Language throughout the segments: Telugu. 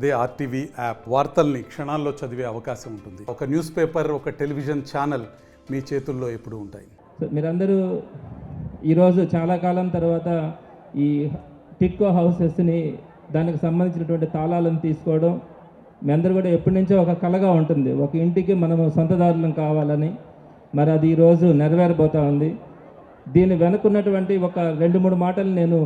అదే ఆర్టీవీ యాప్ వార్తల్ని క్షణాల్లో చదివే అవకాశం ఉంటుంది. ఒక న్యూస్ పేపర్, ఒక టెలివిజన్ ఛానల్ మీ చేతుల్లో ఎప్పుడూ ఉంటాయి. మీరందరూ ఈరోజు చాలా కాలం తర్వాత ఈ టిట్కో హౌసెస్ని దానికి సంబంధించినటువంటి తాళాలను తీసుకోవడం మీ అందరూ కూడా ఎప్పటి నుంచో ఒక కలగా ఉంటుంది. ఒక ఇంటికి మనము సొంతదారులం కావాలని, మరి అది ఈరోజు నెరవేరబోతూ ఉంది. దీని వెనుకున్నటువంటి ఒక 2-3 మాటలు నేను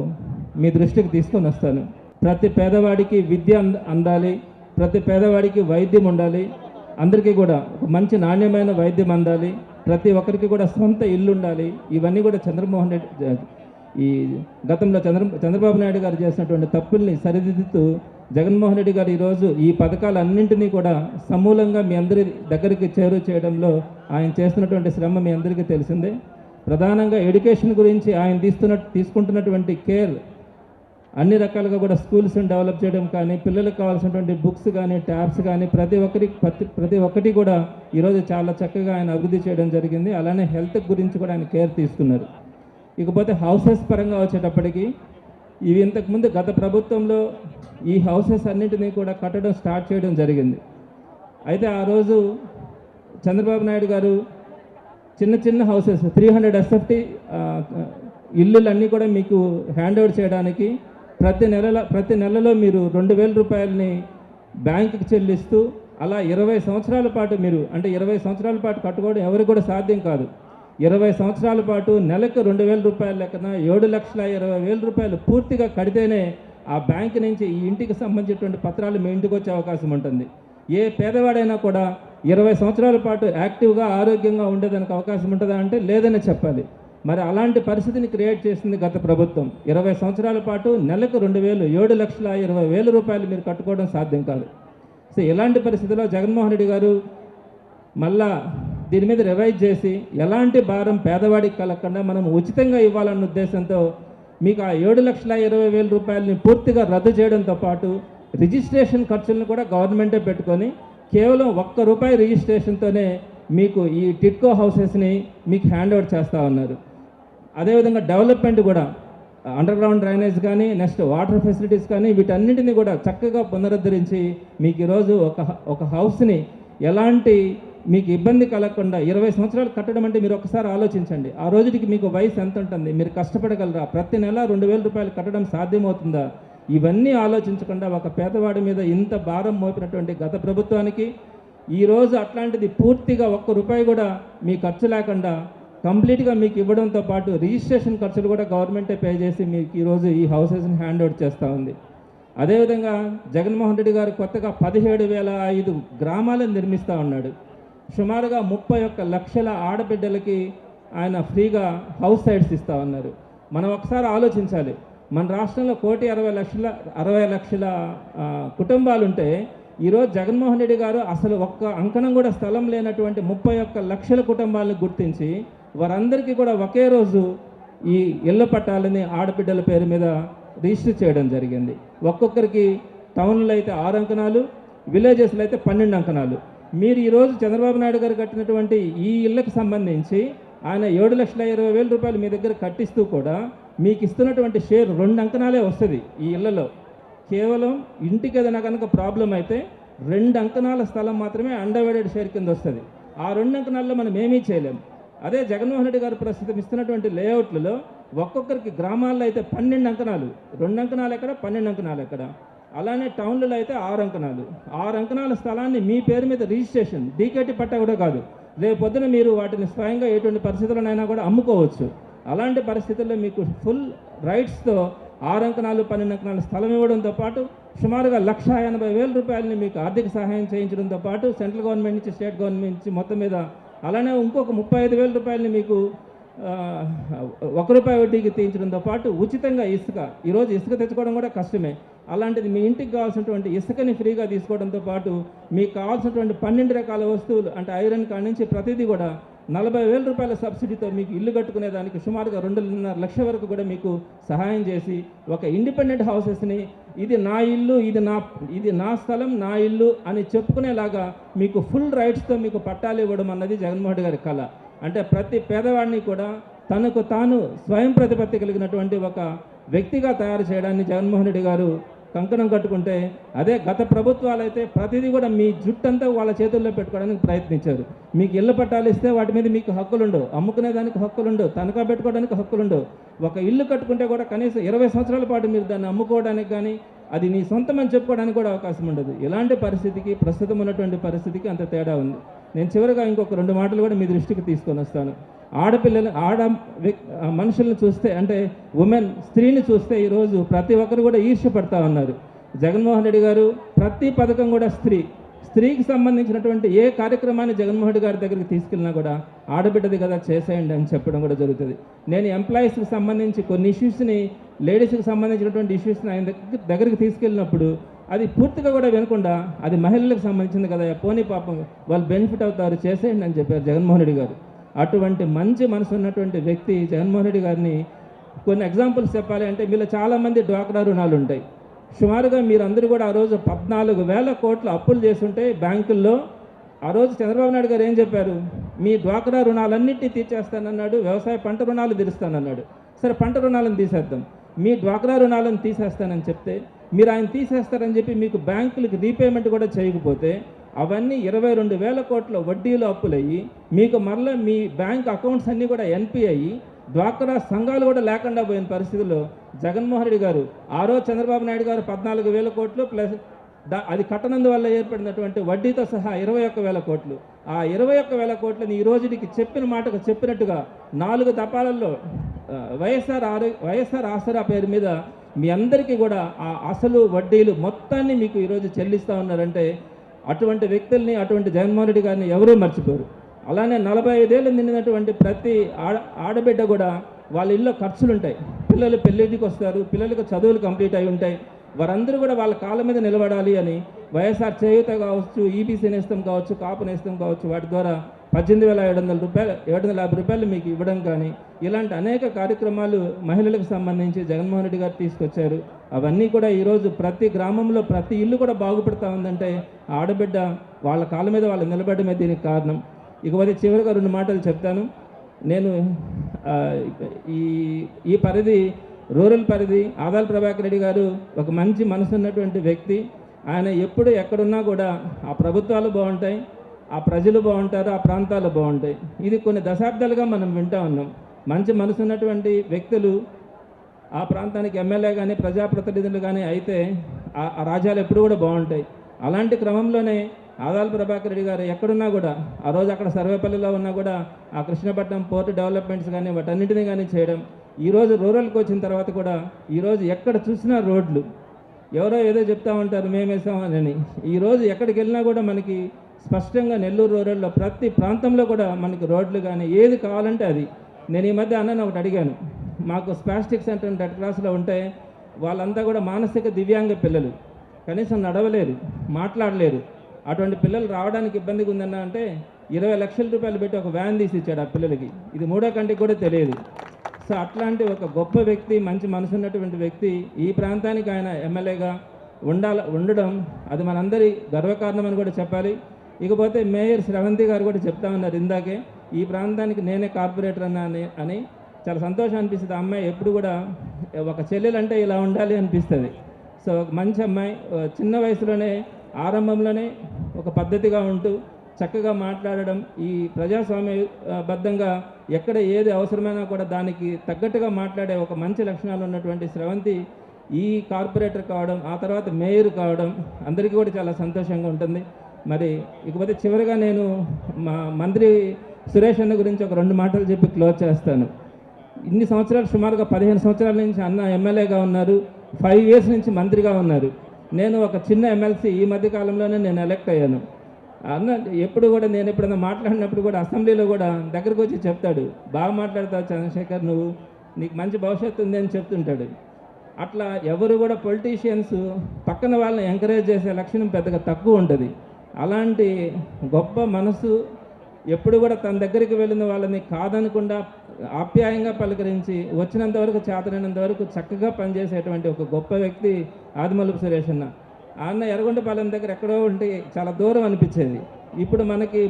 మీ దృష్టికి తీసుకొని వస్తాను. ప్రతి పేదవాడికి విద్య అందాలి, ప్రతి పేదవాడికి వైద్యం ఉండాలి, అందరికీ కూడా ఒక మంచి నాణ్యమైన వైద్యం అందాలి, ప్రతి ఒక్కరికి కూడా సొంత ఇల్లు ఉండాలి. ఇవన్నీ కూడా చంద్రమోహన్ రెడ్డి ఈ గతంలో చంద్రబాబు నాయుడు గారు చేసినటువంటి తప్పుల్ని సరిదిద్దుతూ జగన్మోహన్ రెడ్డి గారు ఈరోజు ఈ పథకాలన్నింటినీ కూడా సమూలంగా మీ అందరి దగ్గరికి చేయడంలో ఆయన చేస్తున్నటువంటి శ్రమ మీ అందరికీ తెలిసిందే. ప్రధానంగా ఎడ్యుకేషన్ గురించి ఆయన తీసుకుంటున్నటువంటి కేర్, అన్ని రకాలుగా కూడా స్కూల్స్ని డెవలప్ చేయడం కానీ, పిల్లలకు కావాల్సినటువంటి బుక్స్ కానీ, ట్యాబ్స్ కానీ ప్రతి ఒక్కటి కూడా ఈరోజు చాలా చక్కగా ఆయన అభివృద్ధి చేయడం జరిగింది. అలానే హెల్త్ గురించి కూడా ఆయన కేర్ తీసుకున్నారు. ఇకపోతే హౌసెస్ పరంగా వచ్చేటప్పటికి ఇవి ఇంతకుముందు గత ప్రభుత్వంలో ఈ హౌసెస్ అన్నింటినీ కూడా కట్టడం స్టార్ట్ చేయడం జరిగింది. అయితే ఆ రోజు చంద్రబాబు నాయుడు గారు చిన్న హౌసెస్ 300 SFT ఇల్లులన్నీ కూడా మీకు హ్యాండ్ ఓవర్ చేయడానికి ప్రతి నెలలో మీరు 2,000 రూపాయలని బ్యాంకుకి చెల్లిస్తూ అలా 20 సంవత్సరాల పాటు మీరు, అంటే 20 సంవత్సరాల పాటు కట్టుకోవడం ఎవరికి కూడా సాధ్యం కాదు. 20 సంవత్సరాల పాటు నెలకు 2,000 రూపాయల లెక్కన 7,20,000 రూపాయలు పూర్తిగా కడితేనే ఆ బ్యాంకు నుంచి ఈ ఇంటికి సంబంధించినటువంటి పత్రాలు మీ ఇంటికి వచ్చే అవకాశం ఉంటుంది. ఏ పేదవాడైనా కూడా 20 సంవత్సరాల పాటు యాక్టివ్గా ఆరోగ్యంగా ఉండేదానికి అవకాశం ఉంటుందా అంటే లేదని చెప్పాలి. మరి అలాంటి పరిస్థితిని క్రియేట్ చేసింది గత ప్రభుత్వం. 20 సంవత్సరాల పాటు నెలకు 7,20,000 రూపాయలు మీరు కట్టుకోవడం సాధ్యం కాదు. సో ఇలాంటి పరిస్థితిలో జగన్మోహన్ రెడ్డి గారు మళ్ళా దీని మీద రివైజ్ చేసి ఎలాంటి భారం పేదవాడికి కలగకుండా మనం ఉచితంగా ఇవ్వాలన్న ఉద్దేశంతో మీకు ఆ 7,20,000 రూపాయలని పూర్తిగా రద్దు చేయడంతో పాటు రిజిస్ట్రేషన్ ఖర్చులను కూడా గవర్నమెంటే పెట్టుకొని కేవలం ₹1 రిజిస్ట్రేషన్తోనే మీకు ఈ టిట్కో హౌసెస్ని మీకు హ్యాండ్ ఓవర్ చేస్తూ ఉన్నారు. అదేవిధంగా డెవలప్మెంట్ కూడా అండర్ గ్రౌండ్ డ్రైనేజ్ కానీ, నెక్స్ట్ వాటర్ ఫెసిలిటీస్ కానీ, వీటన్నింటినీ కూడా చక్కగా పునరుద్ధరించి మీకు ఈరోజు ఒక హౌస్ని ఎలాంటి మీకు ఇబ్బంది కలగకుండా 20 సంవత్సరాలు కట్టడం అంటే మీరు ఒకసారి ఆలోచించండి. ఆ రోజుకి మీకు వయసు ఎంత ఉంటుంది, మీరు కష్టపడగలరా, ప్రతి నెల 2,000 రూపాయలు కట్టడం సాధ్యమవుతుందా, ఇవన్నీ ఆలోచించకుండా ఒక పేదవాడి మీద ఇంత భారం మోపినటువంటి గత ప్రభుత్వానికి ఈరోజు అట్లాంటిది పూర్తిగా ₹1 కూడా మీ ఖర్చు లేకుండా కంప్లీట్గా మీకు ఇవ్వడంతో పాటు రిజిస్ట్రేషన్ ఖర్చులు కూడా గవర్నమెంటే పే చేసి మీకు ఈరోజు ఈ హౌసెస్ని హ్యాండ్ ఓవర్ చేస్తూ ఉంది. అదేవిధంగా జగన్మోహన్ రెడ్డి గారు కొత్తగా 17,005 గ్రామాలను నిర్మిస్తూ ఉన్నాడు. సుమారుగా 31 లక్షల ఆడబిడ్డలకి ఆయన ఫ్రీగా హౌస్ సైట్స్ ఇస్తూ ఉన్నారు. మనం ఒకసారి ఆలోచించాలి, మన రాష్ట్రంలో 1,60,00,000 కుటుంబాలు ఉంటే ఈరోజు జగన్మోహన్ రెడ్డి గారు అసలు ఒక్క అంకణం కూడా స్థలం లేనటువంటి 31 లక్షల కుటుంబాలను గుర్తించి వారందరికీ కూడా ఒకే రోజు ఈ ఇళ్ల పట్టాలని ఆడబిడ్డల పేరు మీద రిజిస్టర్ చేయడం జరిగింది. ఒక్కొక్కరికి టౌన్లో అయితే 6 అంకణాలు, విలేజెస్లో అయితే 12 అంకణాలు. మీరు ఈరోజు చంద్రబాబు నాయుడు గారు కట్టినటువంటి ఈ ఇళ్లకు సంబంధించి ఆయన 7,20,000 రూపాయలు మీ దగ్గర కట్టిస్తూ కూడా మీకు ఇస్తున్నటువంటి షేర్ 2 అంకణాలే వస్తుంది. ఈ ఇళ్లలో కేవలం ఇంటికి ఏదైనా కనుక ప్రాబ్లం అయితే 2 అంకణాల స్థలం మాత్రమే అన్డివైడెడ్ షేర్ కింద వస్తుంది. ఆ 2 అంకణాల్లో మనం ఏమీ చేయలేం. అదే జగన్మోహన్ రెడ్డి గారు ప్రస్తుతం ఇస్తున్నటువంటి లేఅవుట్లలో ఒక్కొక్కరికి గ్రామాల్లో అయితే 12 అంకణాలు, 2 అంకణాలు ఎక్కడ, 12 అంకణాలు ఎక్కడ. అలానే టౌన్లలో అయితే 6 అంకణాలు. 6 అంకణాల స్థలాన్ని మీ పేరు మీద రిజిస్ట్రేషన్, డీకేటీ పట్టా కూడా కాదు, రేపు పొద్దున మీరు వాటిని స్వయంగా ఎటువంటి పరిస్థితుల్లోనైనా కూడా అమ్ముకోవచ్చు. అలాంటి పరిస్థితుల్లో మీకు ఫుల్ రైట్స్తో 6 అంకణాలు, 12 అంకణాల స్థలం ఇవ్వడంతో పాటు సుమారుగా 1,80,000 రూపాయలని మీకు ఆర్థిక సహాయం చేయించడంతో పాటు సెంట్రల్ గవర్నమెంట్ నుంచి, స్టేట్ గవర్నమెంట్ నుంచి మొత్తం మీద అలానే ఇంకొక 35,000 రూపాయలని మీకు ₹1 వడ్డీకి తీయించడంతో పాటు ఉచితంగా ఇసుక, ఈరోజు ఇసుక తెచ్చుకోవడం కూడా కష్టమే, అలాంటిది మీ ఇంటికి కావాల్సినటువంటి ఇసుకని ఫ్రీగా తీసుకోవడంతో పాటు మీకు కావాల్సినటువంటి 12 రకాల వస్తువులు అంటే ఐరన్ కాడి నుంచి ప్రతిదీ కూడా 40,000 రూపాయల సబ్సిడీతో మీకు ఇల్లు కట్టుకునేదానికి సుమారుగా 2.5 లక్షల వరకు కూడా మీకు సహాయం చేసి ఒక ఇండిపెండెంట్ హౌసెస్ని ఇది నా ఇల్లు, ఇది నా స్థలం, నా ఇల్లు అని చెప్పుకునేలాగా మీకు ఫుల్ రైట్స్తో మీకు పట్టాలు ఇవ్వడం అన్నది జగన్మోహన్ రెడ్డి గారి కళ. అంటే ప్రతి పేదవాడిని కూడా తనకు తాను స్వయం ప్రతిపత్తి కలిగినటువంటి ఒక వ్యక్తిగా తయారు చేయడాన్ని జగన్మోహన్ రెడ్డి గారు కంకణం కట్టుకుంటే, అదే గత ప్రభుత్వాలు అయితే ప్రతిదీ కూడా మీ జుట్టంతా వాళ్ళ చేతుల్లో పెట్టుకోవడానికి ప్రయత్నించారు. మీకు ఇళ్ళ పట్టాలు ఇస్తే వాటి మీద మీకు హక్కులు ఉండవు, అమ్ముకునే దానికి హక్కులు ఉండవు, తనఖా పెట్టుకోవడానికి హక్కులు ఉండవు. ఒక ఇల్లు కట్టుకుంటే కూడా కనీసం 20 సంవత్సరాల పాటు మీరు దాన్ని అమ్ముకోవడానికి కానీ అది నీ సొంతమని చెప్పుకోవడానికి కూడా అవకాశం ఉండదు. ఇలాంటి పరిస్థితికి ప్రస్తుతం ఉన్నటువంటి పరిస్థితికి అంత తేడా ఉంది. నేను చివరిగా ఇంకొక 2 మాటలు కూడా మీ దృష్టికి తీసుకొని వస్తాను. ఆడపిల్లలు మనుషులను చూస్తే, అంటే ఉమెన్, స్త్రీని చూస్తే ఈరోజు ప్రతి ఒక్కరు కూడా ఈర్ష్యపడతా ఉన్నారు. జగన్మోహన్ రెడ్డి గారు ప్రతి పథకం కూడా స్త్రీకి సంబంధించినటువంటి ఏ కార్యక్రమాన్ని జగన్మోహన్ రెడ్డి గారి దగ్గరికి తీసుకెళ్ళినా కూడా ఆడబిడ్డది కదా చేసేయండి అని చెప్పడం కూడా జరుగుతుంది. నేను ఎంప్లాయీస్కి సంబంధించి కొన్ని ఇష్యూస్ని, లేడీస్కి సంబంధించినటువంటి ఇష్యూస్ని ఆయన దగ్గరికి తీసుకెళ్ళినప్పుడు అది పూర్తిగా కూడా వినకుండా అది మహిళలకు సంబంధించింది కదా, పోనీ పాపం వాళ్ళు బెనిఫిట్ అవుతారు, చేసేయండి అని చెప్పారు జగన్మోహన్ రెడ్డి గారు. అటువంటి మంచి మనసు ఉన్నటువంటి వ్యక్తి జగన్మోహన్ రెడ్డి గారిని కొన్ని ఎగ్జాంపుల్స్ చెప్పాలి అంటే, మీలో చాలామంది డ్వాక్రా రుణాలు ఉంటాయి. సుమారుగా మీరందరూ కూడా ఆ రోజు 14,000 కోట్ల అప్పులు చేస్తుంటే బ్యాంకుల్లో, ఆ రోజు చంద్రబాబు నాయుడు గారు ఏం చెప్పారు? మీ డ్వాక్రా రుణాలన్నింటినీ తీర్చేస్తానన్నాడు, వ్యవసాయ పంట రుణాలు తీరుస్తానన్నాడు. సరే, పంట రుణాలను తీసేద్దాం, మీ డ్వాక్రా రుణాలను తీసేస్తానని చెప్తే మీరు ఆయన తీసేస్తారని చెప్పి మీకు బ్యాంకులకు రీపేమెంట్ కూడా చేయకపోతే అవన్నీ 22,000 కోట్ల వడ్డీలు అప్పులయ్యి మీకు మరలా మీ బ్యాంక్ అకౌంట్స్ అన్నీ కూడా ఎన్పి అయ్యి డ్వాక్రా సంఘాలు కూడా లేకుండా పోయిన పరిస్థితుల్లో జగన్మోహన్ రెడ్డి గారు, ఆ రోజు చంద్రబాబు నాయుడు గారు 14,000 కోట్లు ప్లస్ అది కట్టనందువల్ల ఏర్పడినటువంటి వడ్డీతో సహా 21,000 కోట్లు. ఆ 21,000 కోట్లని ఈ రోజుకి చెప్పిన మాటకు చెప్పినట్టుగా 4 దఫాలలో వైఎస్ఆర్ ఆసరా పేరు మీద మీ అందరికీ కూడా ఆ అసలు వడ్డీలు మొత్తాన్ని మీకు ఈరోజు చెల్లిస్తూ ఉన్నారంటే అటువంటి వ్యక్తుల్ని, అటువంటి జగన్మోహన్ రెడ్డి గారిని ఎవరూ మర్చిపోరు. అలానే 45 ఏళ్ళు నిండినటువంటి ప్రతి ఆడబిడ్డ కూడా వాళ్ళ ఇళ్ళలో ఖర్చులు ఉంటాయి, పిల్లలు పెళ్ళిటికి వస్తారు, పిల్లలకు చదువులు కంప్లీట్ అయి ఉంటాయి, వారందరూ కూడా వాళ్ళ కాళ్ళ మీద నిలబడాలి అని వైఎస్ఆర్ చేయూత కావచ్చు, ఈబీసీ నేస్తం కావచ్చు, కాపు నేస్తం కావచ్చు, వాటి ద్వారా 18,750 రూపాయలు మీకు ఇవ్వడం కానీ ఇలాంటి అనేక కార్యక్రమాలు మహిళలకు సంబంధించి జగన్మోహన్ రెడ్డి గారు తీసుకొచ్చారు. అవన్నీ కూడా ఈరోజు ప్రతి గ్రామంలో ప్రతి ఇల్లు కూడా బాగుపడుతూ ఉందంటే ఆడబిడ్డ వాళ్ళ కాళ్ళ మీద వాళ్ళు నిలబడమే దీనికి కారణం. ఇకపోతే చివరిగా 2 మాటలు చెప్తాను. నేను ఈ పరిధి రూరల్ పరిధి ఆదాల ప్రభాకర్ రెడ్డి గారు ఒక మంచి మనసు ఉన్నటువంటి వ్యక్తి. ఆయన ఎప్పుడు ఎక్కడున్నా కూడా ఆ ప్రభుత్వాలు బాగుంటాయి, ఆ ప్రజలు బాగుంటారు, ఆ ప్రాంతాలు బాగుంటాయి. ఇది కొన్ని దశాబ్దాలుగా మనం వింటూ ఉన్నాం. మంచి మనసు ఉన్నటువంటి వ్యక్తులు ఆ ప్రాంతానికి ఎమ్మెల్యే కానీ ప్రజాప్రతినిధులు కానీ అయితే ఆ రాజ్యాలు ఎప్పుడు కూడా బాగుంటాయి. అలాంటి క్రమంలోనే ఆదాల ప్రభాకర్ రెడ్డి గారు ఎక్కడున్నా కూడా, ఆ రోజు అక్కడ సర్వేపల్లిలో ఉన్నా కూడా ఆ కృష్ణపట్నం పోర్టు డెవలప్మెంట్స్ కానీ వాటన్నింటినీ కానీ చేయడం, ఈరోజు రూరల్కి వచ్చిన తర్వాత కూడా ఈరోజు ఎక్కడ చూసినా రోడ్లు, ఎవరో ఏదో చెప్తా ఉంటారు మేమేసామని, ఈరోజు ఎక్కడికి వెళ్ళినా కూడా మనకి స్పష్టంగా నెల్లూరు రూరల్లో ప్రతి ప్రాంతంలో కూడా మనకి రోడ్లు కానీ ఏది కావాలంటే అది. నేను ఈ మధ్య అన్నని ఒకటి అడిగాను, మాకు స్పాస్టిక్ సెంటర్ రెడ్ క్రాస్లో ఉంటే వాళ్ళంతా కూడా మానసిక దివ్యాంగ పిల్లలు, కనీసం నడవలేరు, మాట్లాడలేరు. అటువంటి పిల్లలు రావడానికి ఇబ్బందిగా ఉందన్న అంటే 20 లక్షల రూపాయలు పెట్టి ఒక వ్యాన్ తీసి ఇచ్చాడు ఆ పిల్లలకి. ఇది 3వ కంటికి కూడా తెలియదు. సో అట్లాంటి ఒక గొప్ప వ్యక్తి, మంచి మనసు ఉన్నటువంటి వ్యక్తి ఈ ప్రాంతానికి ఆయన ఎమ్మెల్యేగా ఉండడం అది మనందరి గర్వకారణమని కూడా చెప్పాలి. ఇకపోతే మేయర్ శ్రవంతి గారు కూడా చెప్తా ఉన్నారు ఇందాకే, ఈ ప్రాంతానికి నేనే కార్పొరేటర్ అని. చాలా సంతోషం అనిపిస్తుంది. ఆ అమ్మాయి ఎప్పుడు కూడా ఒక చెల్లెలంటే ఇలా ఉండాలి అనిపిస్తుంది. సో ఒక మంచి అమ్మాయి, చిన్న వయసులోనే ఆరంభంలోనే ఒక పద్ధతిగా ఉంటూ చక్కగా మాట్లాడడం, ఈ ప్రజాస్వామ్యబద్ధంగా ఎక్కడ ఏది అవసరమైనా కూడా దానికి తగ్గట్టుగా మాట్లాడే ఒక మంచి లక్షణాలు ఉన్నటువంటి శ్రవంతి ఈ కార్పొరేటర్ కావడం, ఆ తర్వాత మేయర్ కావడం అందరికీ కూడా చాలా సంతోషంగా ఉంటుంది. మరి ఇకపోతే చివరిగా నేను మా మంత్రి సురేష్ అన్న గురించి ఒక 2 మాటలు చెప్పి క్లోజ్ చేస్తాను. ఇన్ని సంవత్సరాలు, సుమారుగా 15 సంవత్సరాల నుంచి అన్న ఎమ్మెల్యేగా ఉన్నారు, 5 years నుంచి మంత్రిగా ఉన్నారు. నేను ఒక చిన్న ఎమ్మెల్సీ ఈ మధ్య కాలంలోనే నేను ఎలక్ట్ అయ్యాను. అన్న ఎప్పుడు కూడా నేను ఎప్పుడైనా మాట్లాడినప్పుడు కూడా అసెంబ్లీలో కూడా దగ్గరకు వచ్చి చెప్తాడు, బాగా మాట్లాడతావు చంద్రశేఖర్, నీకు మంచి భవిష్యత్తు ఉంది అని చెప్తుంటాడు. అట్లా ఎవరు కూడా పొలిటీషియన్స్ పక్కన వాళ్ళని ఎంకరేజ్ చేసే లక్షణం పెద్దగా తక్కువ ఉంటుంది. అలాంటి గొప్ప మనసు, ఎప్పుడు కూడా తన దగ్గరికి వెళ్ళిన వాళ్ళని కాదనకుండా ఆప్యాయంగా పలకరించి వచ్చినంత వరకు, చేతనైనంత వరకు చక్కగా పనిచేసేటువంటి ఒక గొప్ప వ్యక్తి ఆదిమూలపు సురేష్ అన్న. అన్న ఎర్రగొండపాలెం దగ్గర ఎక్కడో ఉంటే చాలా దూరం అనిపించేది. ఇప్పుడు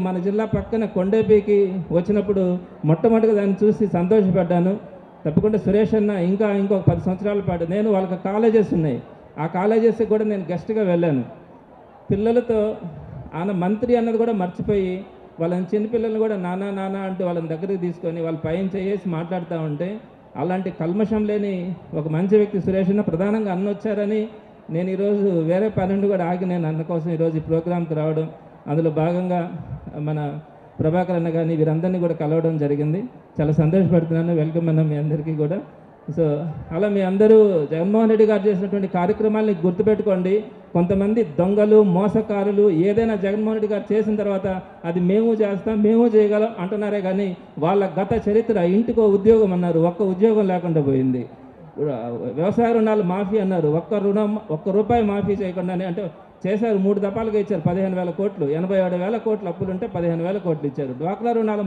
మన జిల్లా పక్కన కొండేపీకి వచ్చినప్పుడు మొట్టమొదటిగా దాన్ని చూసి సంతోషపడ్డాను. తప్పకుండా సురేష్ అన్న ఇంకొక 10 సంవత్సరాల పాటు, నేను వాళ్ళకి కాలేజెస్ ఉన్నాయి, ఆ కాలేజెస్కి కూడా నేను గెస్ట్గా వెళ్ళాను. పిల్లలతో ఆయన మంత్రి అన్నది కూడా మర్చిపోయి వాళ్ళని చిన్నపిల్లల్ని కూడా నానా నానా అంటూ వాళ్ళని దగ్గరికి తీసుకొని వాళ్ళ పైన చేసి మాట్లాడుతూ ఉంటే, అలాంటి కల్మషం లేని ఒక మంచి వ్యక్తి సురేష్ అన్న ప్రధానంగా అన్న వచ్చారని నేను ఈరోజు వేరే పన్నెండు కూడా ఆగి నేను అన్న కోసం ఈరోజు ఈ ప్రోగ్రాంకి రావడం, అందులో భాగంగా మన ప్రభాకర్ అన్న కానీ వీరందరినీ కూడా కలవడం జరిగింది. చాలా సంతోషపడుతున్నాను. వెల్కమ్ అన్న మీ అందరికీ కూడా. సో అలా మీ అందరూ జగన్మోహన్ రెడ్డి గారు చేసినటువంటి కార్యక్రమాల్ని గుర్తుపెట్టుకోండి. కొంతమంది దొంగలు, మోసకారులు ఏదైనా జగన్మోహన్ రెడ్డి గారు చేసిన తర్వాత అది మేము చేస్తాం, మేము చేయగలం అంటున్నారే కానీ వాళ్ళ గత చరిత్ర, ఇంటికో ఉద్యోగం అన్నారు, ఒక్క ఉద్యోగం లేకుండా పోయింది. వ్యవసాయ రుణాలు మాఫీ అన్నారు, ఒక్క రూపాయి మాఫీ చేయకుండానే, అంటే చేశారు 3 దఫాలుగా ఇచ్చారు. 15,000 కోట్లు, 87,000 కోట్లు అప్పులుంటే 15,000 కోట్లు ఇచ్చారు. డ్వాక్రా రుణాల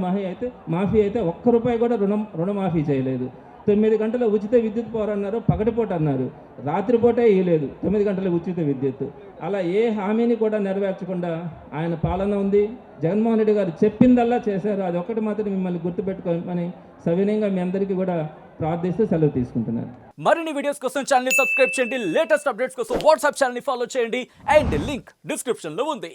మాఫీ అయితే ఒక్క రూపాయి కూడా రుణమాఫీ చేయలేదు. 9 గంటల ఉచిత విద్యుత్ పోరన్నారు, పగటిపూట అన్నారు, రాత్రిపూటే ఇవ్వలేదు 9 గంటల ఉచిత విద్యుత్. అలా ఏ హామీని కూడా నెరవేర్చకుండా ఆయన పాలన ఉంది. జగన్మోహన్ రెడ్డి గారు చెప్పిందల్లా చేశారు. అది ఒక్కటి మాత్రం మిమ్మల్ని గుర్తుపెట్టుకోమని సవినయంగా మీ అందరికీ కూడా ప్రార్థిస్తూ సెలవు తీసుకుంటున్నాను. మరిన్ని వీడియోస్ కోసం ఛానల్ ని సబ్స్క్రైబ్ చేయండి. లేటెస్ట్ అప్డేట్స్ కోసం వాట్సాప్ ఛానల్ ని ఫాలో చేయండి. అండ్ లింక్ డిస్క్రిప్షన్ లో ఉంది.